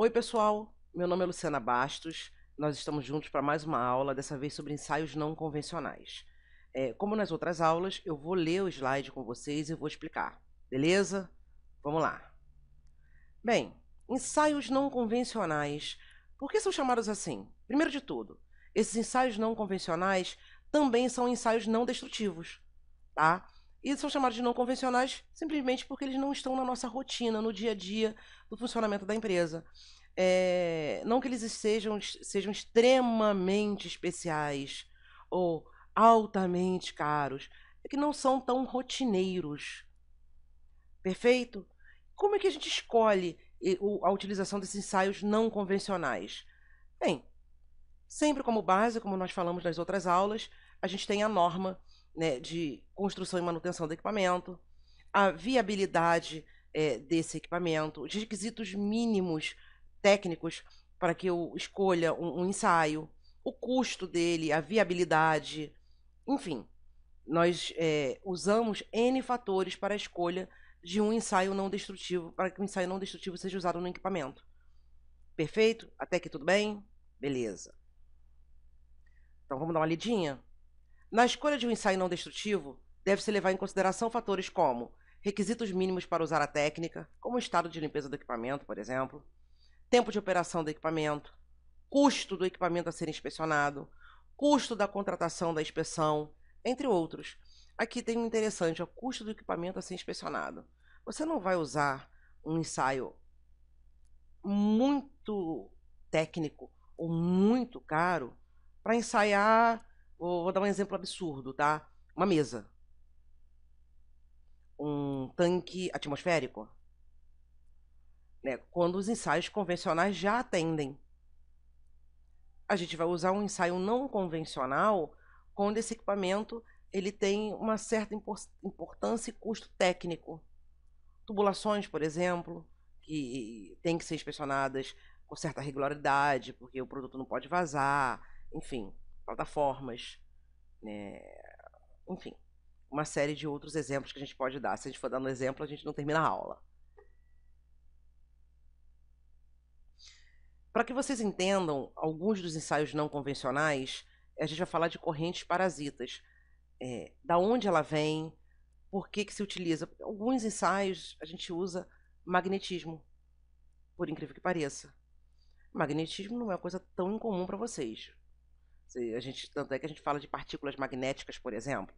Oi, pessoal. Meu nome é Luciana Bastos. Nós estamos juntos para mais uma aula, dessa vez sobre ensaios não convencionais. Como nas outras aulas, eu vou ler o slide com vocês e vou explicar. Beleza? Vamos lá. Bem, ensaios não convencionais. Por que são chamados assim? Primeiro de tudo, esses ensaios não convencionais também são ensaios não destrutivos, tá? E são chamados de não convencionais simplesmente porque eles não estão na nossa rotina, no dia a dia do funcionamento da empresa. Não que eles sejam extremamente especiais ou altamente caros, é que não são tão rotineiros. Perfeito? Como é que a gente escolhe a utilização desses ensaios não convencionais? Bem, sempre como base, como nós falamos nas outras aulas, a gente tem a norma, né, de construção e manutenção do equipamento, a viabilidade desse equipamento, os requisitos mínimos técnicos para que eu escolha um ensaio, o custo dele, a viabilidade, enfim, nós usamos N fatores para a escolha de um ensaio não destrutivo, para que o ensaio não destrutivo seja usado no equipamento. Perfeito? Até aqui tudo bem? Beleza. Então vamos dar uma lidinha? Na escolha de um ensaio não destrutivo, deve-se levar em consideração fatores como requisitos mínimos para usar a técnica, como o estado de limpeza do equipamento, por exemplo, tempo de operação do equipamento, custo do equipamento a ser inspecionado, custo da contratação da inspeção, entre outros. Aqui tem um interessante, o custo do equipamento a ser inspecionado. Você não vai usar um ensaio muito técnico ou muito caro para ensaiar, vou dar um exemplo absurdo, tá? Uma mesa, um tanque atmosférico, né? Quando os ensaios convencionais já atendem. A gente vai usar um ensaio não convencional quando esse equipamento ele tem uma certa importância e custo técnico. Tubulações, por exemplo, que têm que ser inspecionadas com certa regularidade, porque o produto não pode vazar, enfim, plataformas, né? Enfim, uma série de outros exemplos que a gente pode dar. Se a gente for dando exemplo, a gente não termina a aula. Para que vocês entendam alguns dos ensaios não convencionais, a gente vai falar de correntes parasitas. Da onde ela vem, por que se utiliza. Alguns ensaios a gente usa magnetismo, por incrível que pareça. Magnetismo não é uma coisa tão incomum para vocês. Tanto é que a gente fala de partículas magnéticas, por exemplo.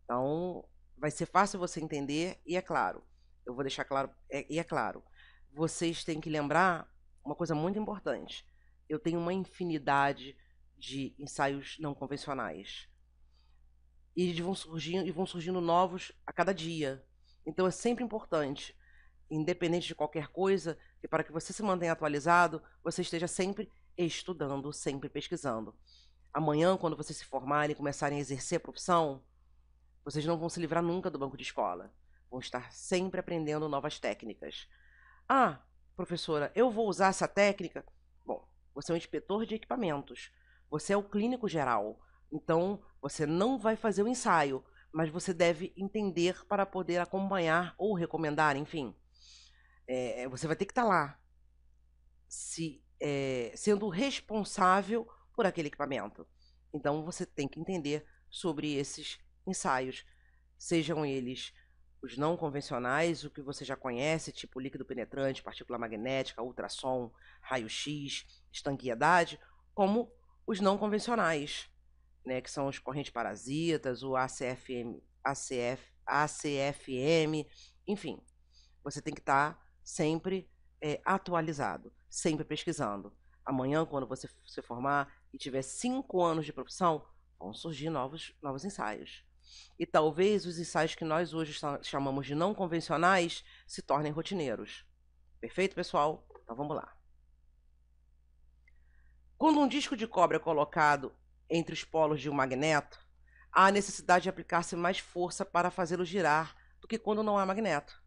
Então, vai ser fácil você entender, e é claro, eu vou deixar claro, e é claro, vocês têm que lembrar uma coisa muito importante. Eu tenho uma infinidade de ensaios não convencionais. E eles vão surgindo novos a cada dia. Então é sempre importante, independente de qualquer coisa, que para que você se mantenha atualizado, você esteja sempre estudando, sempre pesquisando. Amanhã, quando vocês se formarem e começarem a exercer a profissão, vocês não vão se livrar nunca do banco de escola. Vão estar sempre aprendendo novas técnicas. Ah, professora, eu vou usar essa técnica? Bom, você é um inspetor de equipamentos. Você é o clínico geral. Então, você não vai fazer o ensaio, mas você deve entender para poder acompanhar ou recomendar, enfim. Você vai ter que estar lá, sendo responsável por aquele equipamento. Então, você tem que entender sobre esses ensaios, sejam eles os não convencionais, o que você já conhece, tipo líquido penetrante, partícula magnética, ultrassom, raio-x, estanquiedade, como os não convencionais, né, que são as correntes parasitas, o ACFM, enfim. Você tem que estar sempre atualizado, sempre pesquisando. Amanhã, quando você se formar e tiver 5 anos de profissão, vão surgir novos ensaios. E talvez os ensaios que nós hoje chamamos de não convencionais se tornem rotineiros. Perfeito, pessoal? Então vamos lá. Quando um disco de cobre é colocado entre os polos de um magneto, há a necessidade de aplicar-se mais força para fazê-lo girar do que quando não há magneto,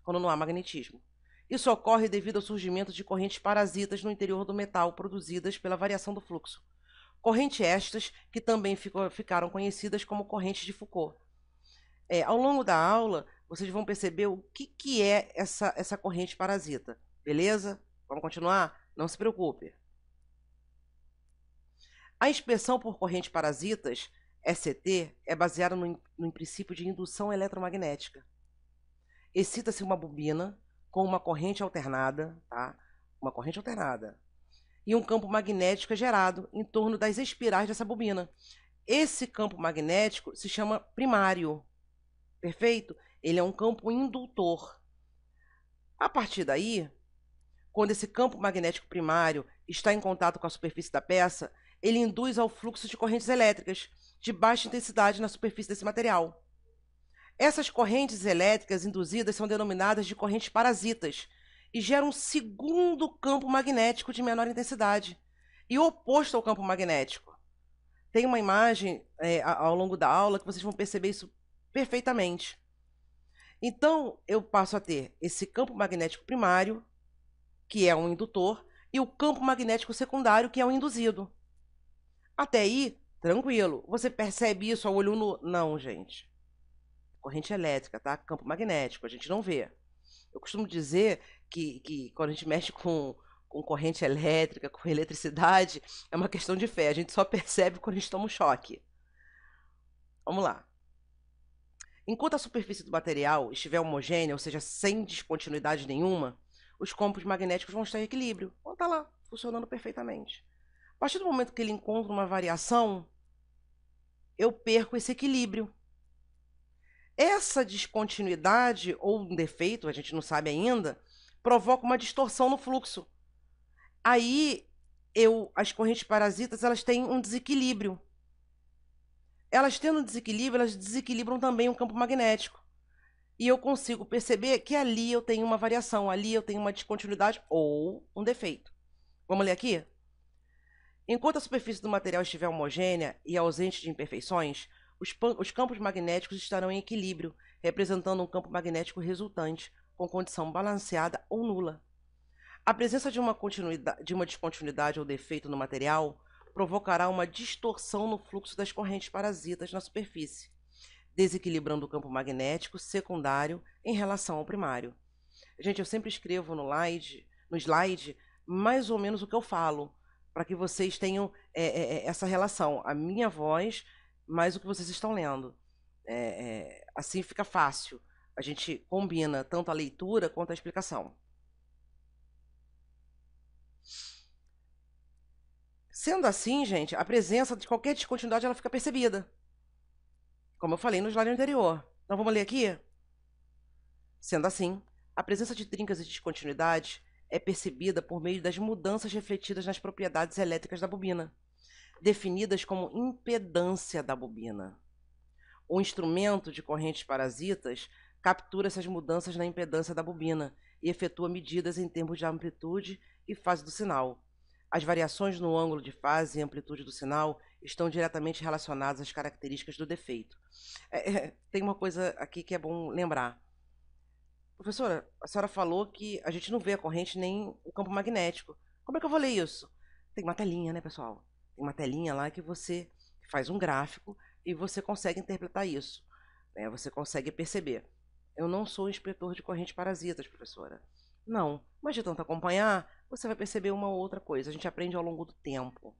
quando não há magnetismo. Isso ocorre devido ao surgimento de correntes parasitas no interior do metal produzidas pela variação do fluxo. Correntes estas que também ficaram conhecidas como correntes de Foucault. Ao longo da aula, vocês vão perceber o que é essa corrente parasita, beleza? Vamos continuar? Não se preocupe. A inspeção por correntes parasitas, ECT, é baseada no princípio de indução eletromagnética. Excita-se uma bobina com uma corrente alternada, tá? Uma corrente alternada. E um campo magnético é gerado em torno das espirais dessa bobina. Esse campo magnético se chama primário. Perfeito? Ele é um campo indutor. A partir daí, quando esse campo magnético primário está em contato com a superfície da peça, ele induz ao fluxo de correntes elétricas de baixa intensidade na superfície desse material. Essas correntes elétricas induzidas são denominadas de correntes parasitas e geram um segundo campo magnético de menor intensidade e oposto ao campo magnético. Tem uma imagem ao longo da aula que vocês vão perceber isso perfeitamente. Então, eu passo a ter esse campo magnético primário, que é um indutor, e o campo magnético secundário, que é um induzido. Até aí, tranquilo. Você percebe isso a olho nu? Não, gente. Corrente elétrica, tá? Campo magnético, a gente não vê. Eu costumo dizer que quando a gente mexe com corrente elétrica, com eletricidade, é uma questão de fé. A gente só percebe quando a gente toma um choque. Vamos lá. Enquanto a superfície do material estiver homogênea, ou seja, sem descontinuidade nenhuma, os campos magnéticos vão estar em equilíbrio. Vão estar lá, funcionando perfeitamente. A partir do momento que ele encontra uma variação, eu perco esse equilíbrio. Essa descontinuidade, ou um defeito, a gente não sabe ainda, provoca uma distorção no fluxo. Aí, as correntes parasitas, elas têm um desequilíbrio. Elas tendo um desequilíbrio, elas desequilibram também o campo magnético. E eu consigo perceber que ali eu tenho uma variação, ali eu tenho uma descontinuidade ou um defeito. Vamos ler aqui? Enquanto a superfície do material estiver homogênea e ausente de imperfeições, os campos magnéticos estarão em equilíbrio, representando um campo magnético resultante, com condição balanceada ou nula. A presença de uma descontinuidade ou defeito no material provocará uma distorção no fluxo das correntes parasitas na superfície, desequilibrando o campo magnético secundário em relação ao primário. Gente, eu sempre escrevo no slide mais ou menos o que eu falo, para que vocês tenham essa relação, a minha voz mais o que vocês estão lendo. Assim fica fácil. A gente combina tanto a leitura quanto a explicação. Sendo assim, gente, a presença de qualquer descontinuidade ela fica percebida. Como eu falei no slide anterior. Então vamos ler aqui? Sendo assim, a presença de trincas e descontinuidades é percebida por meio das mudanças refletidas nas propriedades elétricas da bobina, definidas como impedância da bobina. O instrumento de correntes parasitas captura essas mudanças na impedância da bobina e efetua medidas em termos de amplitude e fase do sinal. As variações no ângulo de fase e amplitude do sinal estão diretamente relacionadas às características do defeito. Tem uma coisa aqui que é bom lembrar. Professora, a senhora falou que a gente não vê a corrente nem o campo magnético. Como é que eu vou ler isso? Tem uma telinha, né, pessoal? Tem uma telinha lá que você faz um gráfico e você consegue interpretar isso. Né? Você consegue perceber. Eu não sou inspetor de correntes parasitas, professora. Não, mas de tanto acompanhar, você vai perceber uma ou outra coisa. A gente aprende ao longo do tempo.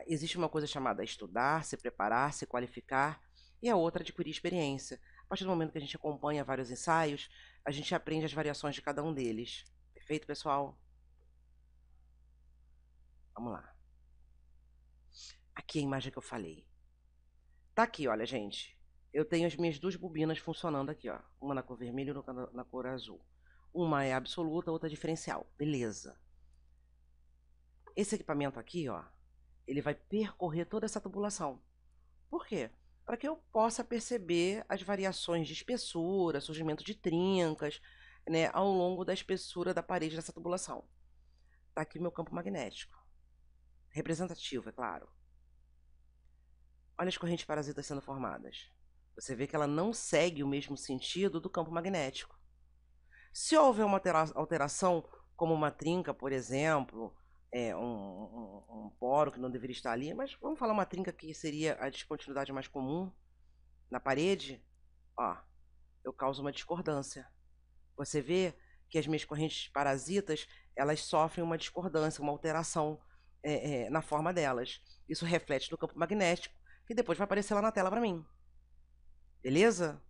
Existe uma coisa chamada estudar, se preparar, se qualificar, e a outra adquirir experiência. A partir do momento que a gente acompanha vários ensaios, a gente aprende as variações de cada um deles. Perfeito, pessoal? Vamos lá. Aqui é a imagem que eu falei. Tá aqui, olha, gente. Eu tenho as minhas duas bobinas funcionando aqui, ó. Uma na cor vermelha e outra na cor azul. Uma é absoluta, outra é diferencial. Beleza. Esse equipamento aqui, ó, ele vai percorrer toda essa tubulação. Por quê? Para que eu possa perceber as variações de espessura, surgimento de trincas, né, ao longo da espessura da parede dessa tubulação. Tá aqui meu campo magnético. Representativo, é claro. Olha as correntes parasitas sendo formadas. Você vê que ela não segue o mesmo sentido do campo magnético. Se houver uma alteração, como uma trinca, por exemplo, um poro que não deveria estar ali, mas vamos falar uma trinca que seria a descontinuidade mais comum na parede, ó, eu causo uma discordância. Você vê que as minhas correntes parasitas, elas sofrem uma discordância, uma alteração na forma delas. Isso reflete no campo magnético, que depois vai aparecer lá na tela para mim. Beleza?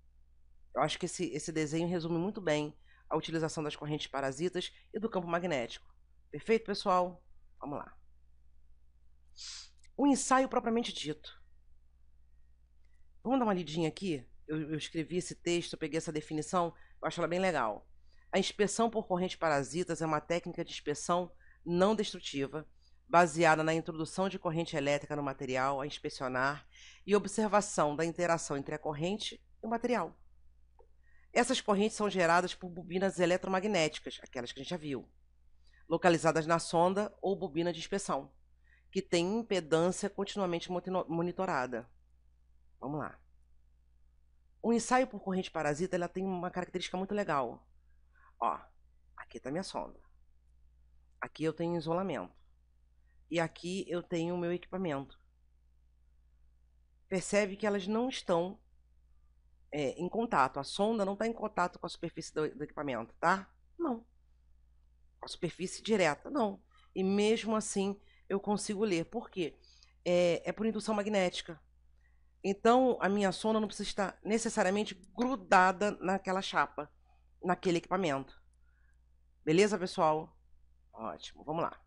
Eu acho que esse desenho resume muito bem a utilização das correntes parasitas e do campo magnético. Perfeito, pessoal? Vamos lá. O ensaio propriamente dito. Vamos dar uma lidinha aqui? Eu escrevi esse texto, eu peguei essa definição, eu acho ela bem legal. A inspeção por correntes parasitas é uma técnica de inspeção não destrutiva, baseada na introdução de corrente elétrica no material a inspecionar e observação da interação entre a corrente e o material. Essas correntes são geradas por bobinas eletromagnéticas, aquelas que a gente já viu, localizadas na sonda ou bobina de inspeção, que tem impedância continuamente monitorada. Vamos lá. O ensaio por corrente parasita ela tem uma característica muito legal. Ó, aqui está minha sonda. Aqui eu tenho isolamento. E aqui eu tenho o meu equipamento. Percebe que elas não estão em contato. A sonda não está em contato com a superfície do equipamento, tá? Não. A superfície direta, não. E mesmo assim eu consigo ler. Por quê? É por indução magnética. Então, a minha sonda não precisa estar necessariamente grudada naquela chapa, naquele equipamento. Beleza, pessoal? Ótimo, vamos lá.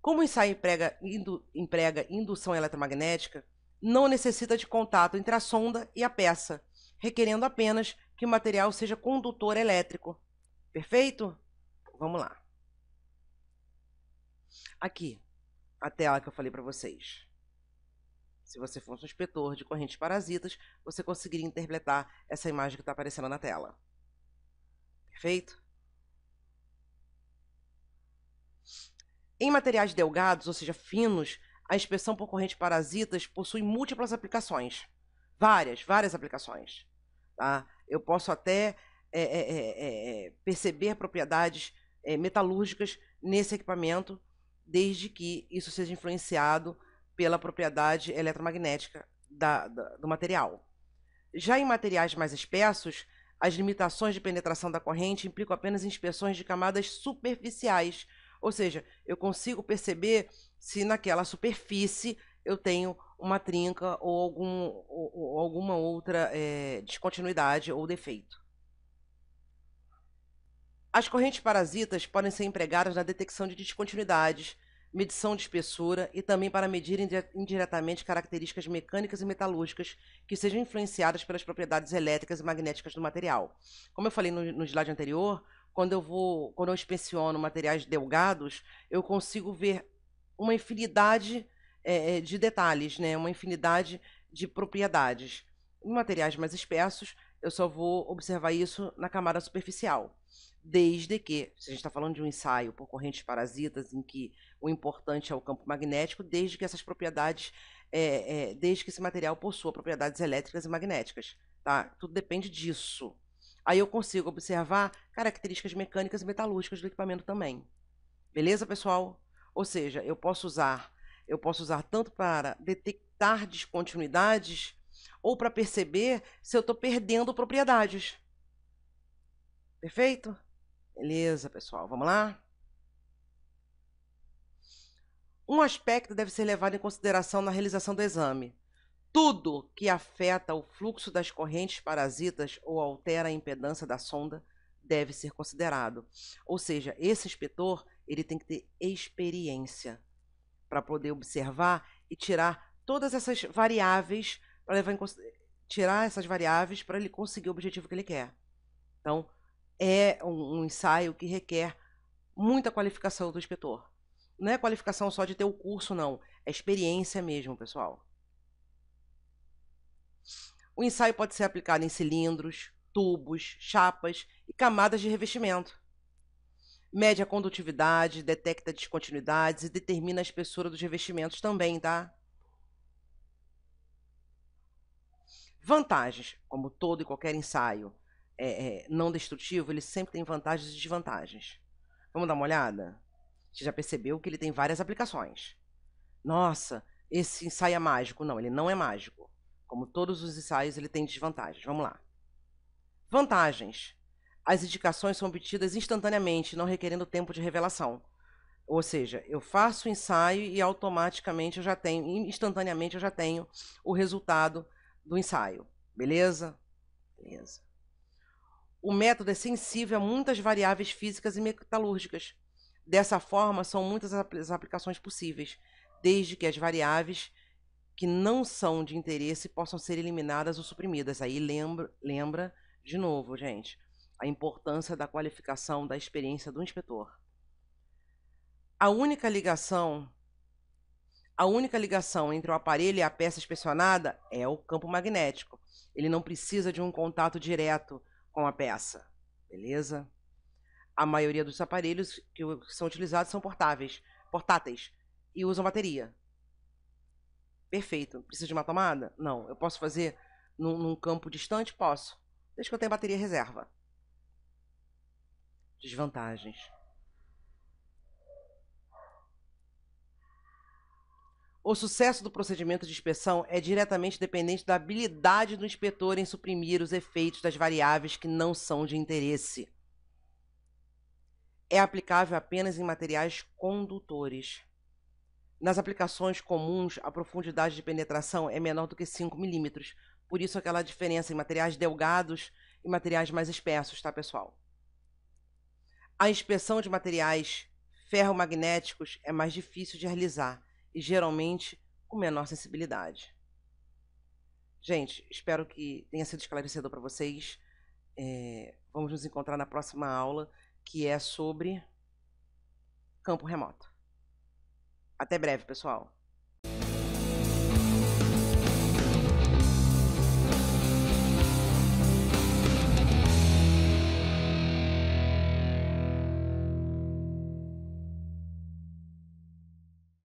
Como o ensaio emprega indução eletromagnética, não necessita de contato entre a sonda e a peça, requerendo apenas que o material seja condutor elétrico. Perfeito? Vamos lá. Aqui, a tela que eu falei para vocês. Se você fosse um inspetor de correntes parasitas, você conseguiria interpretar essa imagem que está aparecendo na tela. Perfeito? Em materiais delgados, ou seja, finos, a inspeção por correntes parasitas possui múltiplas aplicações. Várias aplicações. Tá? Eu posso até perceber propriedades metalúrgicas nesse equipamento, desde que isso seja influenciado pela propriedade eletromagnética do material. Já em materiais mais espessos, as limitações de penetração da corrente implicam apenas inspeções de camadas superficiais, ou seja, eu consigo perceber se naquela superfície eu tenho uma trinca ou alguma outra descontinuidade ou defeito. As correntes parasitas podem ser empregadas na detecção de descontinuidades, medição de espessura e também para medir indiretamente características mecânicas e metalúrgicas que sejam influenciadas pelas propriedades elétricas e magnéticas do material. Como eu falei no slide anterior, quando eu inspeciono materiais delgados, eu consigo ver uma infinidade de detalhes, né? Uma infinidade de propriedades. Em materiais mais espessos, eu só vou observar isso na camada superficial. Desde que, se a gente está falando de um ensaio por correntes parasitas, em que o importante é o campo magnético, desde que essas propriedades, desde que esse material possua propriedades elétricas e magnéticas, tá? Tudo depende disso. Aí eu consigo observar características mecânicas e metalúrgicas do equipamento também. Beleza, pessoal? Ou seja, eu posso usar tanto para detectar descontinuidades ou para perceber se eu estou perdendo propriedades. Perfeito? Beleza, pessoal. Vamos lá? Um aspecto deve ser levado em consideração na realização do exame. Tudo que afeta o fluxo das correntes parasitas ou altera a impedância da sonda deve ser considerado. Ou seja, esse inspetor ele tem que ter experiência para poder observar e tirar todas essas variáveis para ele conseguir o objetivo que ele quer. Então, é um ensaio que requer muita qualificação do inspetor. Não é qualificação só de ter o curso, não. É experiência mesmo, pessoal. O ensaio pode ser aplicado em cilindros, tubos, chapas e camadas de revestimento. Mede a condutividade, detecta descontinuidades e determina a espessura dos revestimentos também, tá? Vantagens, como todo e qualquer ensaio não destrutivo, ele sempre tem vantagens e desvantagens. Vamos dar uma olhada? Você já percebeu que ele tem várias aplicações. Nossa, esse ensaio é mágico. Não, ele não é mágico. Como todos os ensaios, ele tem desvantagens. Vamos lá. Vantagens. As indicações são obtidas instantaneamente, não requerendo tempo de revelação. Ou seja, eu faço o ensaio e automaticamente eu já tenho, instantaneamente eu já tenho o resultado do ensaio. Beleza? Beleza. O método é sensível a muitas variáveis físicas e metalúrgicas. Dessa forma, são muitas as aplicações possíveis, desde que as variáveis que não são de interesse possam ser eliminadas ou suprimidas. Aí lembra de novo, gente, a importância da qualificação da experiência do inspetor. A única ligação entre o aparelho e a peça inspecionada é o campo magnético. Ele não precisa de um contato direto com a peça, beleza? A maioria dos aparelhos que são utilizados são portáteis e usam bateria. Perfeito. Precisa de uma tomada? Não. Eu posso fazer num campo distante? Posso. Desde que eu tenha bateria reserva. Desvantagens. O sucesso do procedimento de inspeção é diretamente dependente da habilidade do inspetor em suprimir os efeitos das variáveis que não são de interesse. É aplicável apenas em materiais condutores. Nas aplicações comuns, a profundidade de penetração é menor do que 5 milímetros. Por isso, aquela diferença em materiais delgados e materiais mais espessos, tá, pessoal? A inspeção de materiais ferromagnéticos é mais difícil de realizar e geralmente com menor sensibilidade. Gente, espero que tenha sido esclarecedor para vocês. Vamos nos encontrar na próxima aula, que é sobre campo remoto. Até breve, pessoal.